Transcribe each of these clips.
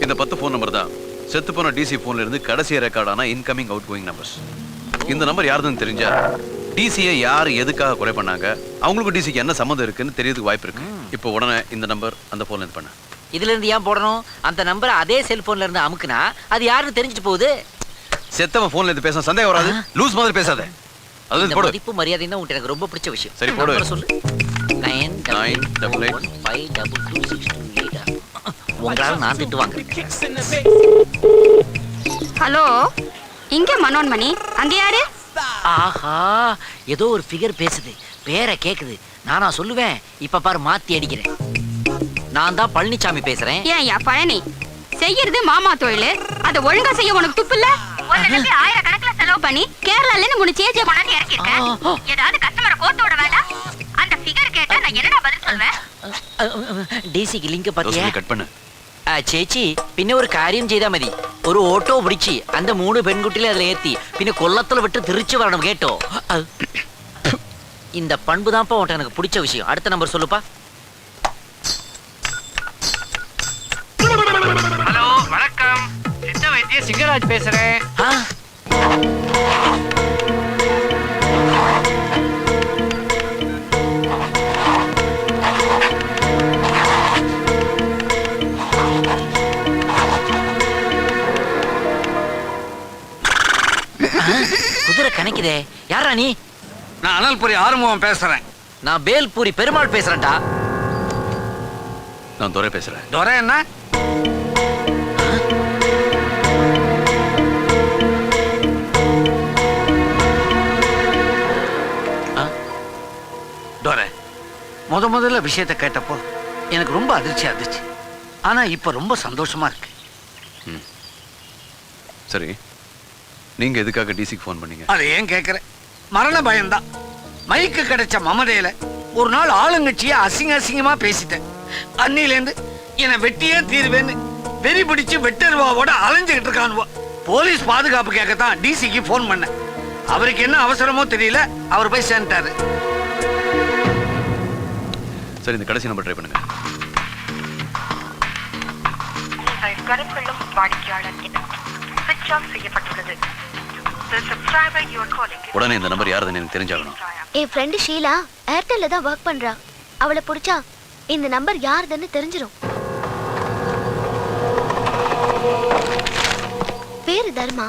இந்த 10 phone number தான் செத்து போன டிசி போன்ல இருந்து கடைசியா ரெக்கார்டான இன்கமிங் அவுட் கோயிங் நம்பர்ஸ். இந்த நம்பர் யாருன்னு தெரிஞ்சா டிசியை யார் எதுக்காக கொலை பண்ணாங்க, அவங்களுக்கு டிசிக்கு என்ன சம்மந்தம் இருக்குன்னு தெரியறதுக்கு வாய்ப்பு இருக்கு. இப்போ உடனே இந்த நம்பர் அந்த போன்ல இருந்து பண்ண. இதுல இருந்து ஏன் போடணும்? அந்த நம்பரை அதே செல்போன்ல இருந்து அமுக்குனா அது யாருன்னு தெரிஞ்சிட்டு போகுது. செத்தவன் போன்ல இருந்து பேச சந்தேகம் வராது. லூஸ் மாதிரி பேசாத. அது போடு. மதிப்பு மரியாதை தான் உங்களுக்கு எனக்கு ரொம்ப பிடிச்ச விஷயம். சரி போடு. சொல்லு. 988526228. உங்களால நான் திட்டுவாங்க. ஹலோ, இங்க மனோன்மணி, அங்க யாரு? ஆஹா, ஏதோ ஒரு ஃபிகர் பேசுது, பேரை கேக்குது. நானா சொல்லுவேன்? இப்ப பாரு மாத்தி அடிக்கிறேன். நான் தான் பழனிசாமி பேசுறேன். ஏன்யா பழனி, செய்யறது மாமா தொழில், அதை ஒழுங்கா செய்ய உனக்கு துப்பு இல்ல? ஆயிரக்கணக்கில் செலவு பண்ணி கேரளால இருந்து 3 சேச்சியை கொண்டாந்து இறக்கிருக்கேன். ஏதாவது கஸ்டமரை கோத்து விட வேண்டாம். அந்த ஃபிகர் கேட்டா நான் என்னடா பதில் சொல்வேன்? டிசிக்கு லிங்க் பாத்தியா? கட் பண்ணு. ചേച്ചി പിന്നെ ഒരു കാര്യം ചെയ്താൽ മതി. ഒരു ഓട്ടോ പിടിച്ച് അന്റെ 3 പെൺകുട്ടികളെ അതിൽ ഏത്തി പിന്നെ കൊല്ലത്തിൽ വിട്ട് തിരിച്ചു വരണം കേട്ടോ. இந்த பண்பு தான்ப்பா உன்ட்ட எனக்கு பிடிச்ச விஷயம். அடுத்த நம்பர் சொல்லுப்பா. ஹலோ வணக்கம், சித்த வைத்திய சிங்கராஜ் பேசுறேன். குதிரை கணக்குதே. யாரா நீ? நான் அனல்புரி ஆறுமுகம் பேசுறேன். நான் பேல்பூரி பெருமாள் பேசுறேன்டா. நான் துரை பேசுறேன். துரை என்ன? துரை, முதல்ல விஷயத்தை கேட்டப்போ எனக்கு ரொம்ப அதிர்ச்சியா இருந்துச்சு. ஆனா இப்ப ரொம்ப சந்தோஷமா இருக்கு. சரி, நீங்க எதுக்காக டிசிக்கு ஃபோன் பண்ணீங்க? அது ஏன் கேக்குறேன்? மரண பயம்தான். மைக்கு கிடைச்ச மமதையில ஒரு நாள் ஆளுங்கட்சிய அசிங்கமா பேசிட்டேன். அன்னிலேருந்து என்னை வெட்டியே தீர்வேன்னு வெறி பிடிச்சு வெட்டருவாவோட அலைஞ்சுக்கிட்டு இருக்கானுவா. போலீஸ் பாதுகாப்பு கேட்கத்தான் டிசிக்கு ஃபோன் பண்ணேன். அவருக்கு என்ன அவசரமோ தெரியல, அவர் போய் சேர்ந்துட்டாரு. சரி, இந்த கடைசி நம்பர் ட்ரை பண்ணுங்க. உடனே இந்த நம்பர் யாருன்னு எனக்கு தெரிஞ்சாகணும். என் ஃப்ரெண்டு ஷீலா ஏர்டெல்ல தான் ஒர்க் பண்றா. அவளை பிடிச்சா இந்த நம்பர் யாருதுன்னு தெரிஞ்சிடும். பேரு Dharma.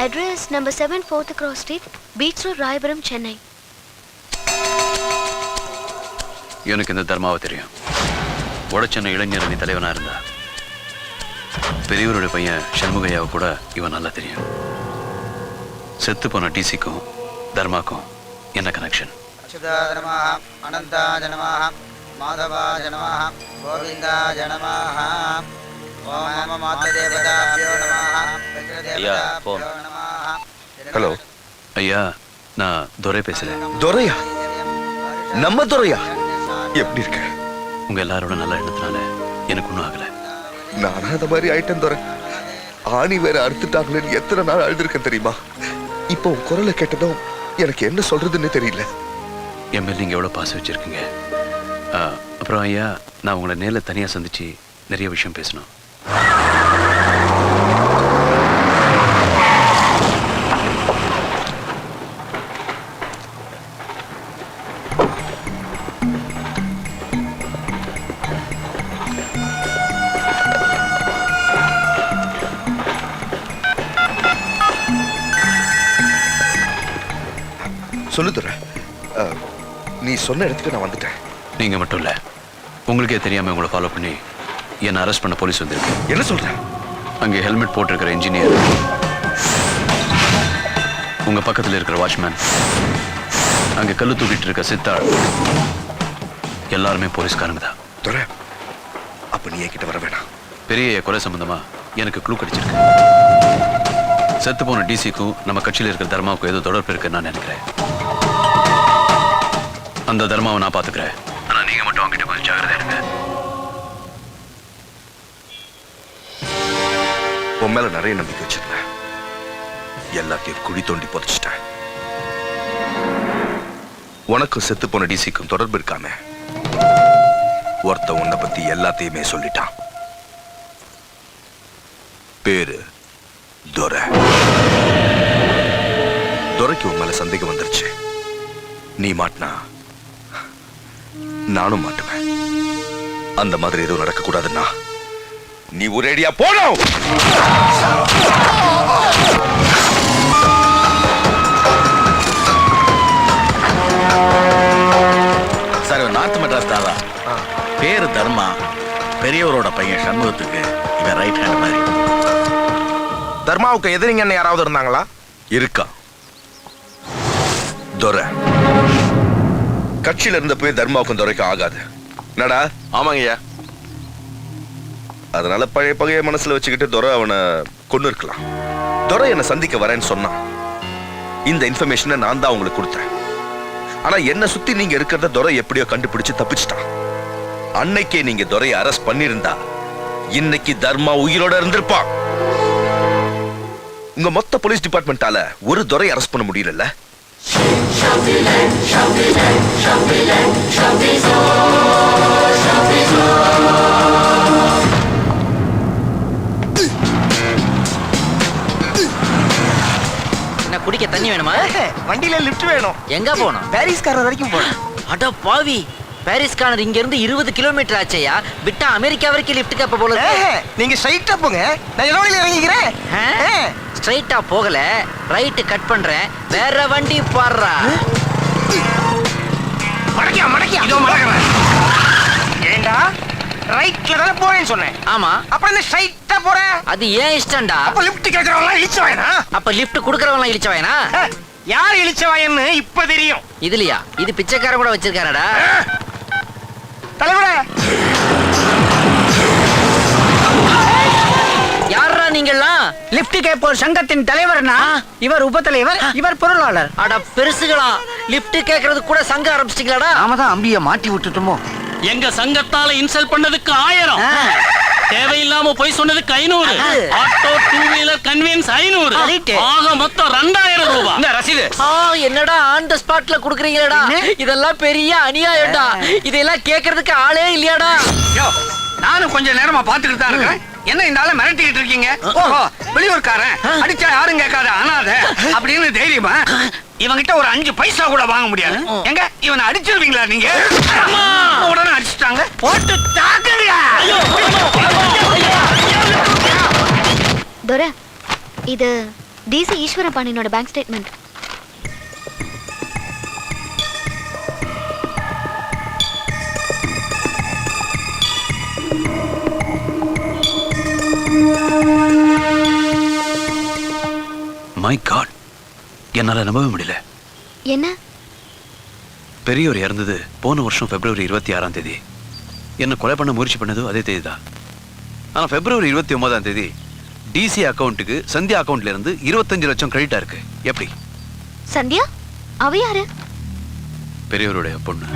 Address number 7 4th Cross Street, beach road, Royapuram, Chennai. எனக்கு இந்த தர்மாவை தெரியும். வடச்சென்னை இளைஞரணி தலைவனா இருந்தா. பெரியவருடைய பையன் சண்முகையாவை கூட இவன் நல்லா தெரியும். செத்து போன டிசிக்கும் தர்மாக்கும் என்ன கனெக்ஷன்? ஹலோ ஐயா, நான் துரை பேசுறேன். துரையா? நம்ம துரையா? எப்படி இருக்க? உங்க எல்லாரோட நல்ல எண்ணத்தினால எனக்கு ஒன்றும் ஆகல. நானும் அந்த மாதிரி ஆயிட்டேன் துரை. ஆணி வேற அறுத்துட்டாங்களேன்னு எத்தனை நாள் அழுதுருக்கேன் தெரியுமா? இப்போ உன் குரலை கேட்டதும் எனக்கு என்ன சொல்றதுன்னு தெரியல. என் மேல நீங்க எவ்வளவு பாசம் வச்சிருக்கீங்க. அப்புறம் ஐயா, நான் உங்களை நேரில் தனியா சந்திச்சு நிறைய விஷயம் பேசணும். சொல்லு துரை, நீ சொன்ன இடத்துக்கு நான் வந்துட்டேன். நீங்க மட்டும் இல்ல, உங்களுக்கே தெரியாம உங்களை ஃபாலோ பண்ணி என்னை அரெஸ்ட் பண்ண போலீஸ் வந்திருக்கு. என்ன சொல்ற? அங்கே ஹெல்மெட் போட்டிருக்கிற இன்ஜினியர், உங்க பக்கத்தில் இருக்கிற வாட்ச்மேன், அங்கே கல்லு தூக்கிட்டு இருக்க சித்தாள், எல்லாருமே போலீஸ்காரங்க தான். துரை, அப்ப நீ என்கிட்ட வர வேணாம். பெரிய கொலை சம்பந்தமா எனக்கு க்ளூ கிடைச்சிருக்கு. செத்து போன டிசிக்கும் நம்ம கட்சியில் இருக்கிற தர்மாவுக்கும் ஏதோ தொடர்பு இருக்குன்னு நான் நினைக்கிறேன். அந்த தர்மாவை நான் பாத்துக்கிறேன். ஆனா நீங்க மட்டும் அவங்கிட்ட கொஞ்சம் ஜாகிரதையா இருங்க. உன் மேல நிறைய நம்பிக்கை வச்சிருந்தேன். எல்லாத்தையும் குழி தோண்டி புதைச்சிட்டேன். உனக்கும் செத்து போன டிசிக்கும் தொடர்பு இருக்காம ஒருத்த உன்னை பத்தி எல்லாத்தையுமே சொல்லிட்டான். பேரு துரை. துரைக்கு உன் மேல சந்தேகம் வந்துருச்சு. நீ மாட்டினா நானும் மாட்டுவேன். அந்த மாதிரி எதுவும் நடக்க கூடாதுன்னா நீ ஒரேடியா போனோம். சார் நார்த் மெட்ராஸ் தாதா, பேரு தர்மா, பெரியவரோட பையன் சண்முகத்துக்கு இவன் ரைட் ஹேண்ட் மாதிரி. தர்மாவுக்கு எதிரிங்க யாராவது இருந்தாங்களா? இருக்கா துரை. கட்சியில இருந்த போய் தர்மாவுக்கும் துரைக்கும் ஆகாது. என்னடா? ஆமாங்கய்யா. அதனால பழைய பகைய மனசுல வச்சுக்கிட்டு துரை அவனை கொண்டு இருக்கலாம். துரை என்னை சந்திக்க வரேன்னு சொன்னான். இந்த இன்ஃபர்மேஷனை நான் தான் உங்களுக்கு கொடுத்தேன். ஆனா என்ன சுத்தி நீங்க இருக்கிறத துரை எப்படியோ கண்டுபிடிச்சு தப்பிச்சிட்டான். அன்னைக்கே நீங்க துரையை அரெஸ்ட் பண்ணிருந்தா இன்னைக்கு தர்மா உயிரோட இருந்திருப்பான். உங்க மொத்த போலீஸ் டிபார்ட்மெண்டால ஒரு துரை அரெஸ்ட் பண்ண முடியல. என்ன குடிக்க தண்ணி வேணுமா? வண்டியில லிஃப்ட் வேணும். எங்க போகணும்? பாரிஸ்காரர் வரைக்கும் போகணும். அட பாவி, பாரிஸ்கானர் இங்க இருந்து 20 கிலோமீட்டர் ஆச்சையா. விட்டா அமெரிக்கா வரைக்கும் லிஃப்ட் கேப்ப போல இருக்கு. நீங்க ஸ்ட்ரைட்டா போங்க, நான் எவ்வளவு இறங்கிக்கிறேன். ஸ்ட்ரைட்டா போகல, ரைட் கட் பண்றேன். வேற வண்டி பாடுறா. மடக்கியா மடக்கியா. இதோ மடக்கிறேன். ஏண்டா ரைட்ல தான போறேன்னு சொன்னேன். ஆமா, அப்புறம் என்ன ஸ்ட்ரைட்டா போற? அது ஏன் இஷ்டம்டா. அப்ப லிஃப்ட் கேக்குறவங்க இழிச்சவாயனா? அப்ப லிஃப்ட் குடுக்கறவங்க இழிச்சவாயனா? யார் இழிச்சவாயன்னு இப்ப தெரியும். இதுலயா? இது பிச்சைக்கார கூட வச்சிருக்காரடா. தலைவரே, யாரா நீங்கெல்லாம்? லிப்ட் கேட்போர் சங்கத்தின் தலைவர்னா இவர் உப தலைவர், இவர் பொருளாளர். அட பெருசுகளா, லிஃப்ட் கேக்குறது கூட சங்கம் ஆரம்பிச்சிட்டீங்களாடா? நாம தான் அம்பிய மாட்டி விட்டுட்டோமோ. எங்க சங்கத்தால இன்சல்ட் பண்ணதுக்கு 1000, தேவையில்லாம போய் சொன்னதுக்கு 500, ஆட்டோ 2 வீலர் கன்வீன்ஸ் 500, ஆக மொத்தம் 2000 ரூபாய். இந்த ரசீது. என்னடா ஆன் த ஸ்பாட்ல குடுக்குறீங்கடா? இதெல்லாம் பெரிய அநியாயம்டா. இதெல்லாம் கேக்குறதுக்கு ஆளே இல்லையாடா? நானும் கொஞ்ச நேரமா பாத்துக்கிட்டு தான் இருக்கேன். என்ன இந்த ஆளை மிரட்டிக்கிட்டு இருக்கீங்க? ஓஹோ, வெளியூர்காரன், அடிச்சா யாரும் கேட்காத அனாதை அப்படின்னு தைரியமா? இவங்கிட்ட ஒரு 5 பைசா கூட வாங்க முடியாது. எங்க இவனை அடிச்சிருவீங்களா நீங்க? உடனே அடிச்சுட்டாங்க, போட்டு தாக்குங்க. துரை, இது டிசி ஈஸ்வர பாண்டியனோட பேங்க் ஸ்டேட்மெண்ட். மை காட், என்னால நம்பவே முடியல. என்ன? பெரியவர் இறந்தது போன வருஷம் பிப்ரவரி 26ஆம் தேதி. என்ன கொலை பண்ண முயற்சி பண்ணது அதே தேதி தான். ஆனா பிப்ரவரி 29ஆம் தேதி டிசி அக்கௌண்ட்டுக்கு சந்தியா அக்கௌண்ட்ல இருந்து 25 லட்சம் கிரெடிட்டா இருக்கு. எப்படி? சந்தியா அவ யாரு? பெரியவருடைய பொண்ணு.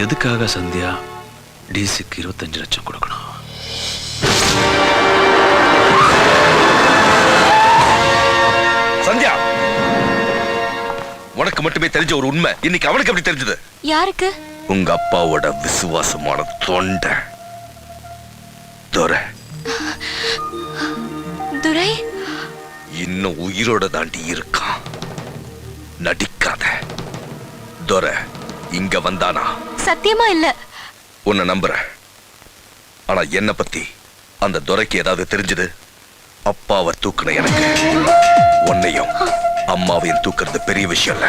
எதுக்காக சந்தியா டிசிக்கு 25 லட்சம் கொடுக்கணும்? சந்தியா, உனக்கு மட்டுமே தெரிஞ்ச ஒரு உண்மை இன்னைக்கு அவனுக்கு எப்படி தெரிஞ்சது? யாருக்கு? உங்க அப்பாவோட விசுவாசமான தொண்டை துரை. துரை இன்னும் உயிரோட தாண்டி இருக்கான். நடிக்காத. துரை இங்க வந்தானா? சத்தியமா இல்ல. உன்னை நம்புறேன். ஆனா என்ன பத்தி அந்த துரைக்கு ஏதாவது தெரிஞ்சது? அப்பாவை தூக்குன எனக்கு உன்னையும் அம்மாவையும் தூக்குறது பெரிய விஷயம் இல்ல.